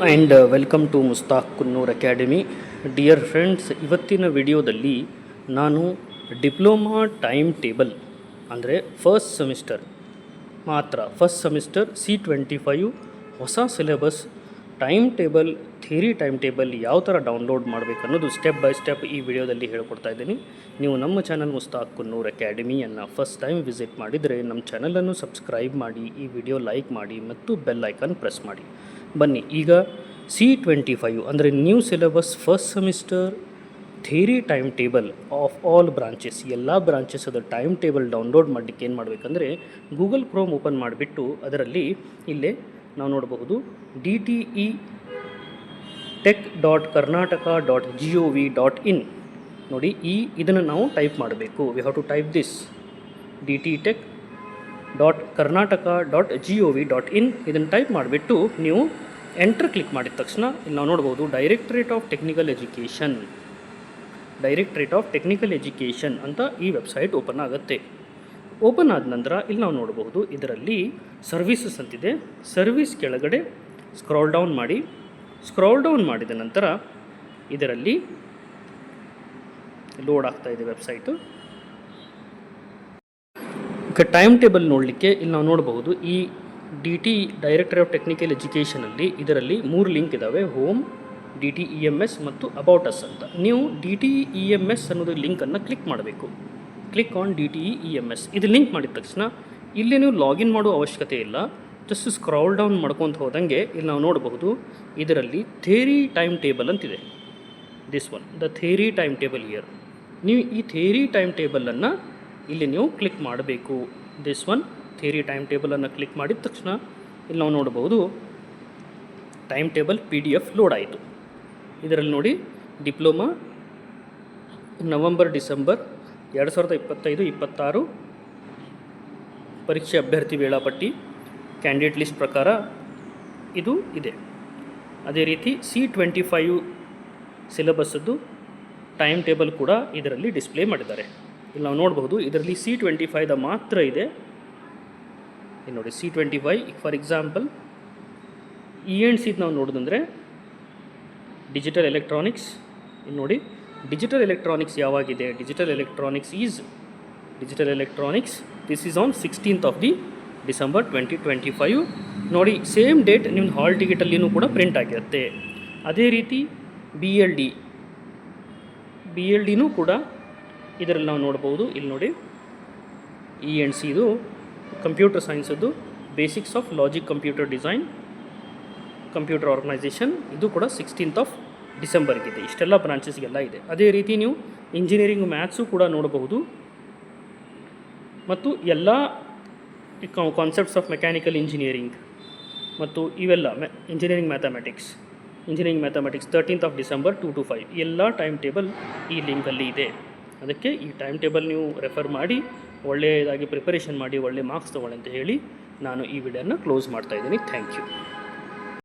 And welcome to Mushtaq Kunnur academy. Dear friends, ಇವತ್ತಿನ ವಿಡಿಯೋದಲ್ಲಿ ನಾನು ಡಿಪ್ಲೊಮಾ ಟೈಮ್ ಟೇಬಲ್ ಅಂದರೆ ಫಸ್ಟ್ ಸೆಮಿಸ್ಟರ್ C25 ಹೊಸ syllabus time table, theory time table ಯಾವ ಥರ ಡೌನ್ಲೋಡ್ ಮಾಡಬೇಕು ಅನ್ನೋದು ಸ್ಟೆಪ್ ಬೈ ಸ್ಟೆಪ್ ಈ ವಿಡಿಯೋದಲ್ಲಿ ಹೇಳ್ಕೊಡ್ತಾ ಇದ್ದೀನಿ. ನೀವು ನಮ್ಮ ಚಾನಲ್ ಮುಸ್ತಾಕ್ ಕುನ್ನೂರ್ ಅಕಾಡೆಮಿಯನ್ನು ಫಸ್ಟ್ ಟೈಮ್ ವಿಸಿಟ್ ಮಾಡಿದರೆ ನಮ್ಮ ಚಾನಲನ್ನು ಸಬ್ಸ್ಕ್ರೈಬ್ ಮಾಡಿ, ಈ ವಿಡಿಯೋ ಲೈಕ್ ಮಾಡಿ ಮತ್ತು ಬೆಲ್ ಐಕಾನ್ ಪ್ರೆಸ್ ಮಾಡಿ. ಬನ್ನಿ, ಈಗ C25 ಅಂದರೆ new syllabus first semester theory time table of all branches, ಎಲ್ಲ ಬ್ರಾಂಚಸ್ ಅದು ಟೈಮ್ ಟೇಬಲ್ ಡೌನ್ಲೋಡ್ ಮಾಡಲಿಕ್ಕೆ ಏನು ಮಾಡಬೇಕಂದ್ರೆ ಗೂಗಲ್ ಕ್ರೋಮ್ ಓಪನ್ ಮಾಡಿಬಿಟ್ಟು ಅದರಲ್ಲಿ ಇಲ್ಲೇ ನಾವು ನೋಡಬಹುದು DTEtech.karnataka.gov.in ನೋಡಿ. ಇದನ್ನು ನಾವು ಟೈಪ್ ಮಾಡಬೇಕು. We have to type this DTEtech.karnataka.gov.in. ಇದನ್ನು ಟೈಪ್ ಮಾಡಿಬಿಟ್ಟು ನೀವು ಎಂಟರ್ ಕ್ಲಿಕ್ ಮಾಡಿದ ತಕ್ಷಣ ಇಲ್ಲಿ ನಾವು ನೋಡ್ಬೋದು ಡೈರೆಕ್ಟರೇಟ್ ಆಫ್ ಟೆಕ್ನಿಕಲ್ ಎಜುಕೇಷನ್ ಅಂತ ಈ ವೆಬ್ಸೈಟ್ ಓಪನ್ ಆಗುತ್ತೆ. ಓಪನ್ ಆದ ನಂತರ ಇಲ್ಲಿ ನಾವು ನೋಡಬಹುದು ಇದರಲ್ಲಿ ಸರ್ವಿಸಸ್ ಅಂತಿದೆ. ಸರ್ವಿಸ್ ಕೆಳಗಡೆ ಸ್ಕ್ರಾಲ್ ಡೌನ್ ಮಾಡಿದ ನಂತರ ಇದರಲ್ಲಿ ಲೋಡ್ ಆಗ್ತಾ ಇದೆ ವೆಬ್ಸೈಟು. ಈಗ ಟೈಮ್ ಟೇಬಲ್ ನೋಡಲಿಕ್ಕೆ ಇಲ್ಲಿ ನಾವು ನೋಡಬಹುದು ಈ ಡೈರೆಕ್ಟರ್ ಆಫ್ ಟೆಕ್ನಿಕಲ್ ಎಜುಕೇಷನಲ್ಲಿ ಇದರಲ್ಲಿ 3 ಲಿಂಕ್ ಇದ್ದಾವೆ: ಹೋಮ್, DTEMS ಮತ್ತು ಅಬೌಟ್ ಅಸ್ ಅಂತ. ನೀವು DTEMS ಅನ್ನೋದು ಲಿಂಕನ್ನು ಕ್ಲಿಕ್ ಮಾಡಬೇಕು. Click on DTEMS. ಇದು ಲಿಂಕ್ ಮಾಡಿದ ತಕ್ಷಣ ಇಲ್ಲಿ ನೀವು ಲಾಗಿನ್ ಮಾಡೋ ಅವಶ್ಯಕತೆ ಇಲ್ಲ. ಜಸ್ಟ್ ಸ್ಕ್ರಾಲ್ ಡೌನ್ ಮಾಡ್ಕೊತ ಹೋದಂಗೆ ಇಲ್ಲಿ ನಾವು ನೋಡಬಹುದು ಇದರಲ್ಲಿ ಥಿಯರಿ ಟೈಮ್ ಟೇಬಲ್ ಅಂತಿದೆ. This one, the theory time table here. ನೀವು ಈ ಥಿಯರಿ ಟೈಮ್ ಟೇಬಲನ್ನು ಇಲ್ಲಿ ನೀವು ಕ್ಲಿಕ್ ಮಾಡಬೇಕು. ದಿಸ್ ಒನ್ ಥಿಯರಿ ಟೈಮ್ ಟೇಬಲನ್ನು ಕ್ಲಿಕ್ ಮಾಡಿದ ತಕ್ಷಣ ಇಲ್ಲಿ ನಾವು ನೋಡಬಹುದು ಟೈಮ್ ಟೇಬಲ್ PDF ಲೋಡ್ ಆಯಿತು. ಇದರಲ್ಲಿ ನೋಡಿ ಡಿಪ್ಲೊಮಾ ನವಂಬರ್-ಡಿಸೆಂಬರ್ 2025-26 ಪರೀಕ್ಷೆ ಅಭ್ಯರ್ಥಿ ವೇಳಾಪಟ್ಟಿ ಕ್ಯಾಂಡಿಡೇಟ್ ಲಿಸ್ಟ್ ಪ್ರಕಾರ ಇದು ಇದೆ. ಅದೇ ರೀತಿ C25 ಸಿಲೆಬಸ್ಸದ್ದು ಟೈಮ್ ಟೇಬಲ್ ಕೂಡ ಇದರಲ್ಲಿ ಡಿಸ್ಪ್ಲೇ ಮಾಡಿದ್ದಾರೆ. ಇಲ್ಲಿ ನಾವು ನೋಡಬಹುದು ಇದರಲ್ಲಿ C25 ಮಾತ್ರ ಇದೆ. ಇಲ್ಲಿ ನೋಡಿ C25. ಫಾರ್ ಎಕ್ಸಾಂಪಲ್ E&C ನಾವು ನೋಡೋದಂದರೆ ಡಿಜಿಟಲ್ ಎಲೆಕ್ಟ್ರಾನಿಕ್ಸ್. ಇಲ್ಲಿ ನೋಡಿ ಡಿಜಿಟಲ್ ಎಲೆಕ್ಟ್ರಾನಿಕ್ಸ್ ಯಾವಾಗಿದೆ. Digital electronics this is on 16th of December 2025. ನೋಡಿ, ಸೇಮ್ ಡೇಟ್ ನಿಮ್ಮ ಹಾಲ್ ಟಿಕೆಟಲ್ಲಿನೂ ಕೂಡ ಪ್ರಿಂಟ್ ಆಗಿರುತ್ತೆ. ಅದೇ ರೀತಿ BLDನೂ ಕೂಡ ಇದರಲ್ಲಿ ನಾವು ನೋಡ್ಬೋದು. ಇಲ್ಲಿ ನೋಡಿ E&C ಇದು ಕಂಪ್ಯೂಟರ್ ಸೈನ್ಸದ್ದು basics of logic computer design computer organisation, ಇದು ಕೂಡ 16th of December ಇದೆ. ಇಷ್ಟೆಲ್ಲ ಬ್ರಾಂಚಸ್ಗೆಲ್ಲ ಇದೆ. ಅದೇ ರೀತಿ ನೀವು ಇಂಜಿನಿಯರಿಂಗ್ ಮ್ಯಾಥ್ಸು ಕೂಡ ನೋಡಬಹುದು ಮತ್ತು ಎಲ್ಲ ಕಾನ್ಸೆಪ್ಟ್ಸ್ ಆಫ್ ಮೆಕ್ಯಾನಿಕಲ್ ಇಂಜಿನಿಯರಿಂಗ್ ಮತ್ತು ಇವೆಲ್ಲ engineering mathematics 13th of December 2 to 5 ಎಲ್ಲ ಟೈಮ್ ಟೇಬಲ್ ಈ ಲಿಂಕಲ್ಲಿ ಇದೆ. ಅದಕ್ಕೆ ಈ ಟೈಮ್ ಟೇಬಲ್ ನೀವು ರೆಫರ್ ಮಾಡಿ ಒಳ್ಳೆಯದಾಗಿ ಪ್ರಿಪರೇಷನ್ ಮಾಡಿ ಒಳ್ಳೆ ಮಾರ್ಕ್ಸ್ ತೊಗೊಳ್ಳಿ ಅಂತ ಹೇಳಿ ನಾನು ಈ ವಿಡಿಯೋನ ಕ್ಲೋಸ್ ಮಾಡ್ತಾಯಿದ್ದೀನಿ. Thank you.